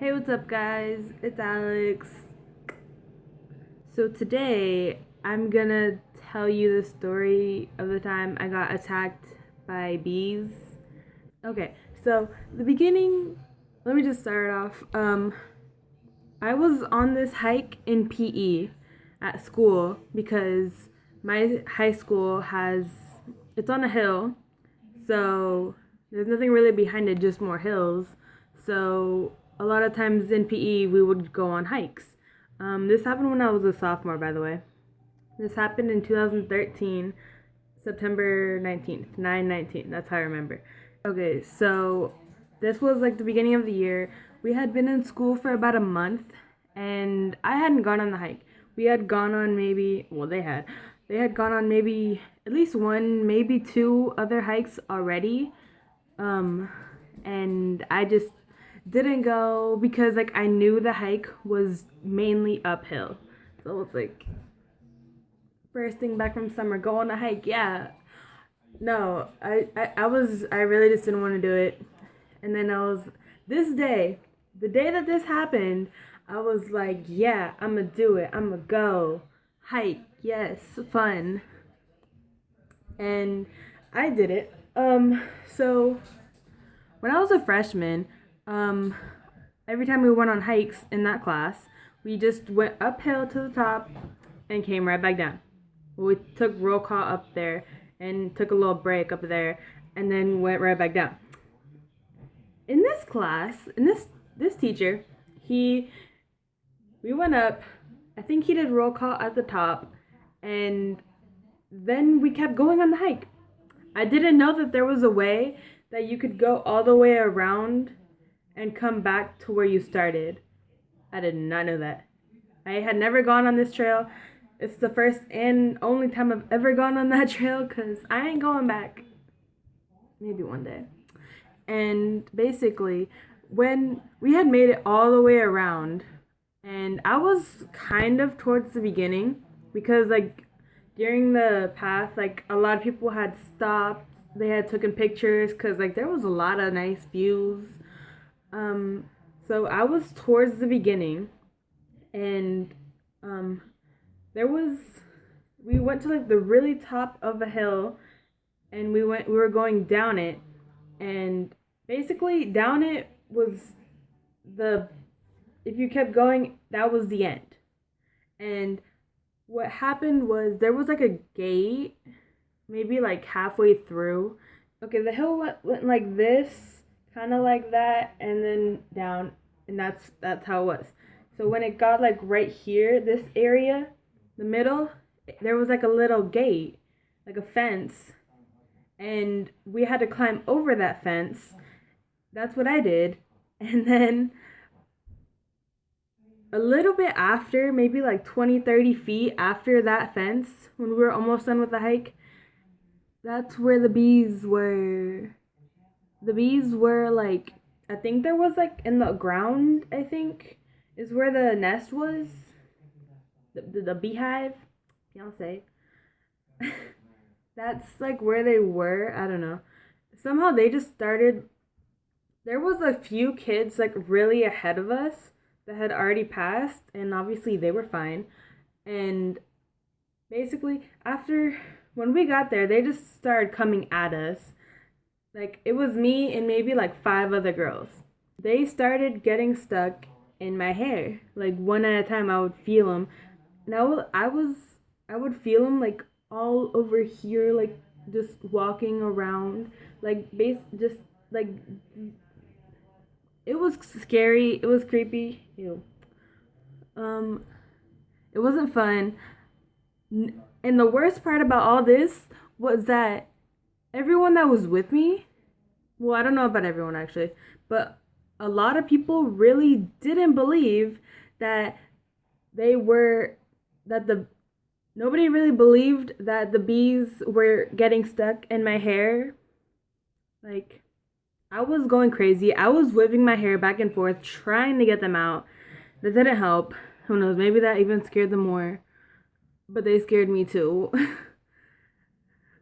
Hey, what's up, guys? It's Alex. So, today I'm gonna tell you the story of the time I got attacked by bees. Okay, so the beginning, let me just start off. I was on this hike in PE at school because my high school it's on a hill, so there's nothing really behind it, just more hills. So a lot of times in PE we would go on hikes. This happened when I was a sophomore, by the way. This happened in 2013, September 19th, 9/19. That's how I remember. Okay, so this was like the beginning of the year. We had been in school for about a month, and I hadn't gone on the hike. We had gone on maybe, well, they had gone on maybe at least one, maybe two other hikes already. Um, and I just didn't go because like I knew the hike was mainly uphill. So it's like first thing back from summer, go on a hike, yeah. No, I really just didn't want to do it. And then this day, the day that this happened, I was like, yeah, I'm gonna do it. I'm gonna go. Hike, yes, fun. And I did it. So when I was a freshman, um, every time we went on hikes in that class, we just went uphill to the top and came right back down. We took roll call up there and took a little break up there and then went right back down. In this class, this teacher, he we went up. I think he did roll call at the top, and then we kept going on the hike. I didn't know that there was a way that you could go all the way around and come back to where you started. I did not know that. I had never gone on this trail. It's the first and only time I've ever gone on that trail because I ain't going back. Maybe one day. And basically, when we had made it all the way around, and I was kind of towards the beginning because, like, during the path, like, a lot of people had stopped, they had taken pictures because, like, there was a lot of nice views. Um, so I was towards the beginning, and um, there was we went to like the really top of a hill, and we were going down it, and basically down it was the if you kept going, that was the end. And what happened was there was like a gate, maybe like halfway through. Okay, the hill went like this, kind of like that, and then down, and that's how it was. So when it got like right here, this area, the middle, there was like a little gate, like a fence, and we had to climb over that fence. That's what I did. And then a little bit after, maybe like 20, 30 feet after that fence, when we were almost done with the hike, that's where the bees were. The bees were like, I think there was like in the ground, I think, is where the nest was. The beehive, fiance. That's like where they were. I don't know. Somehow they just started. There was a few kids like really ahead of us that had already passed, and obviously they were fine. And basically, after when we got there, they just started coming at us. Like it was me and maybe like five other girls. They started getting stuck in my hair. Like one at a time, I would feel them. Now I would feel them like all over here, like just walking around, like just like it was scary. It was creepy. Ew. Um, it wasn't fun. And the worst part about all this was that everyone that was with me, well, I don't know about everyone actually, but a lot of people really didn't believe that they were that the nobody really believed that the bees were getting stuck in my hair. Like I was going crazy. I was whipping my hair back and forth trying to get them out. That didn't help. Who knows? Maybe that even scared them more. But they scared me too.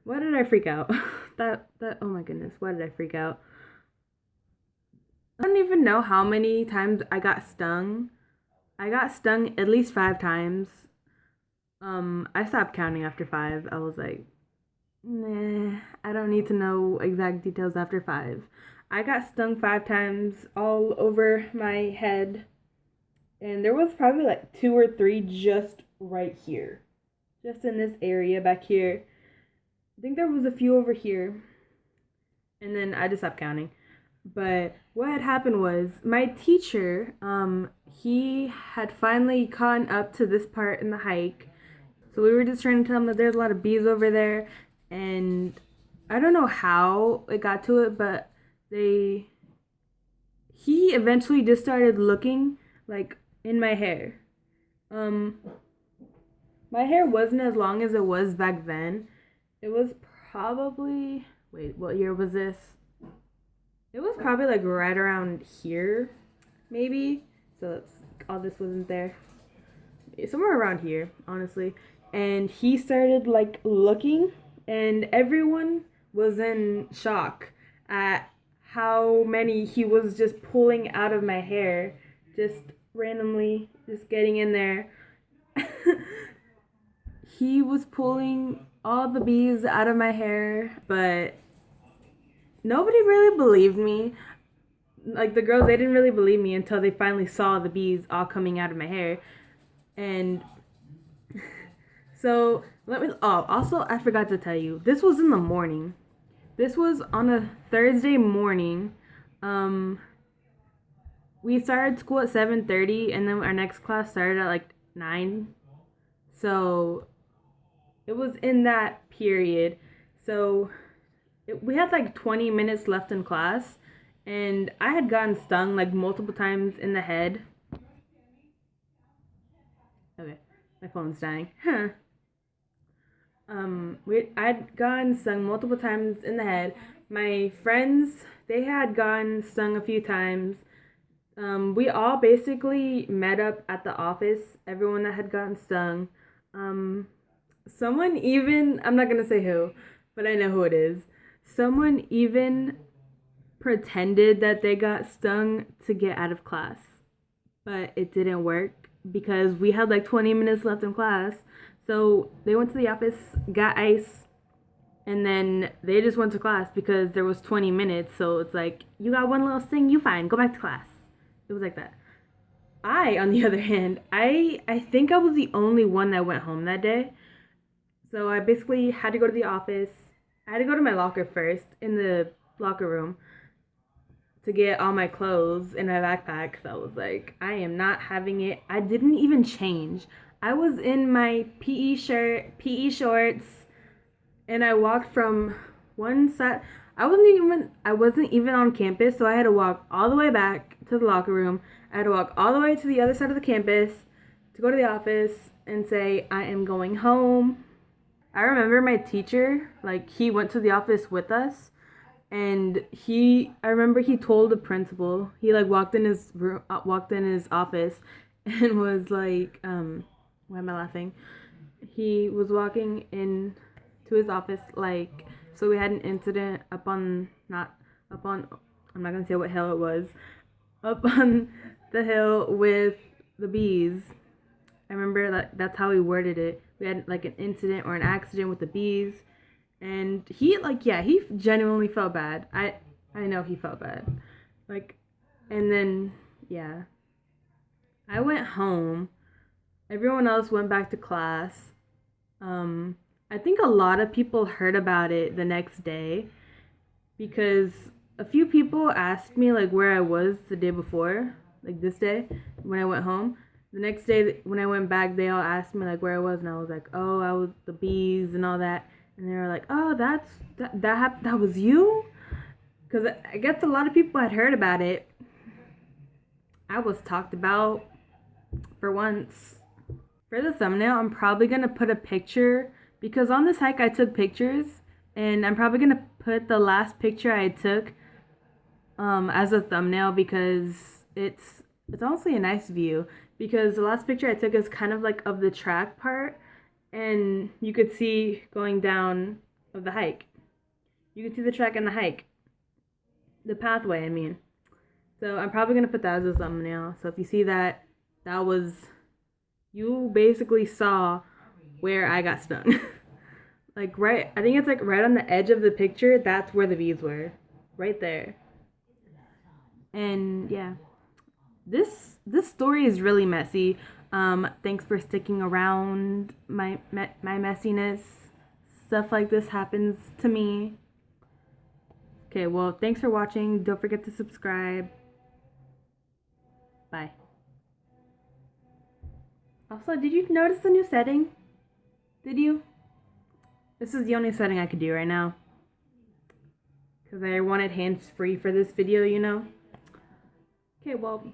Why did I freak out? That oh my goodness, why did I freak out? I don't even know how many times I got stung. I got stung at least 5 times. I stopped counting after 5. I was like, nah, I don't need to know exact details after 5. I got stung 5 times all over my head, and there was probably like 2 or 3 just right here, just in this area back here. I think there was a few over here, and then I just stopped counting. But what had happened was my teacher, he had finally caught up to this part in the hike. So we were just trying to tell him that there's a lot of bees over there, and I don't know how it got to it, but they he eventually just started looking like in my hair. Um, my hair wasn't as long as it was back then. It was probably, wait, what year was this? It was probably like right around here, maybe. So it's, all this wasn't there. Somewhere around here, honestly. And he started like looking, and everyone was in shock at how many he was just pulling out of my hair, just randomly, just getting in there. He was pulling all the bees out of my hair, but nobody really believed me. Like the girls, they didn't really believe me until they finally saw the bees all coming out of my hair. And so let me. Oh, also, I forgot to tell you. This was in the morning. This was on a Thursday morning. Um, we started school at 7:30, and then our next class started at like 9. So it was in that period. So we had like 20 minutes left in class, and I had gotten stung like multiple times in the head. Okay, my phone's dying. Huh. I'd gotten stung multiple times in the head. My friends, they had gotten stung a few times. We all basically met up at the office, everyone that had gotten stung. Um, someone even, I'm not gonna say who, but I know who it is. Someone even pretended that they got stung to get out of class, but it didn't work because we had like 20 minutes left in class. So they went to the office, got ice, and then they just went to class because there was 20 minutes. So it's like, you got one little sting, you fine, go back to class. It was like that. On the other hand, I think I was the only one that went home that day. So I basically had to go to the office. I had to go to my locker first in the locker room to get all my clothes in my backpack. So I was like, I am not having it. I didn't even change. I was in my PE shirt, PE shorts, and I walked from one side. I wasn't even on campus, so I had to walk all the way back to the locker room. I had to walk all the way to the other side of the campus to go to the office and say I am going home. I remember my teacher, like he went to the office with us, and I remember he told the principal. He like walked in his office and was like, why am I laughing? He was walking in to his office like, so we had an incident up on, not up on, I'm not gonna say what hill it was, up on the hill with the bees. I remember that's how he worded it. We had like an incident or an accident with the bees, and he like, yeah, he genuinely felt bad. I know he felt bad. Like, and then yeah, I went home. Everyone else went back to class. Um, I think a lot of people heard about it the next day because a few people asked me like where I was the day before, like this day when I went home. The next day when I went back, they all asked me like where I was, and I was like, oh, I was the bees and all that, and they were like, oh, that was you, because I guess a lot of people had heard about it. I was talked about for once. For the thumbnail, I'm probably gonna put a picture because on this hike I took pictures, and I'm probably gonna put the last picture I took as a thumbnail because it's honestly a nice view because the last picture I took is kind of like of the track part, and you could see going down of the hike. You could see the track and the hike, the pathway. I mean, So I'm probably going to put that as a thumbnail. So if you see that, that was, you basically saw where I got stung. Like right, I think it's like right on the edge of the picture, that's where the bees were. Right there. And yeah, this story is really messy. Thanks for sticking around my messiness. Stuff like this happens to me. Okay, well, thanks for watching. Don't forget to subscribe. Bye. Also, did you notice the new setting? Did you? This is the only setting I could do right now. Because I wanted hands-free for this video, you know? Okay, well,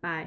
bye.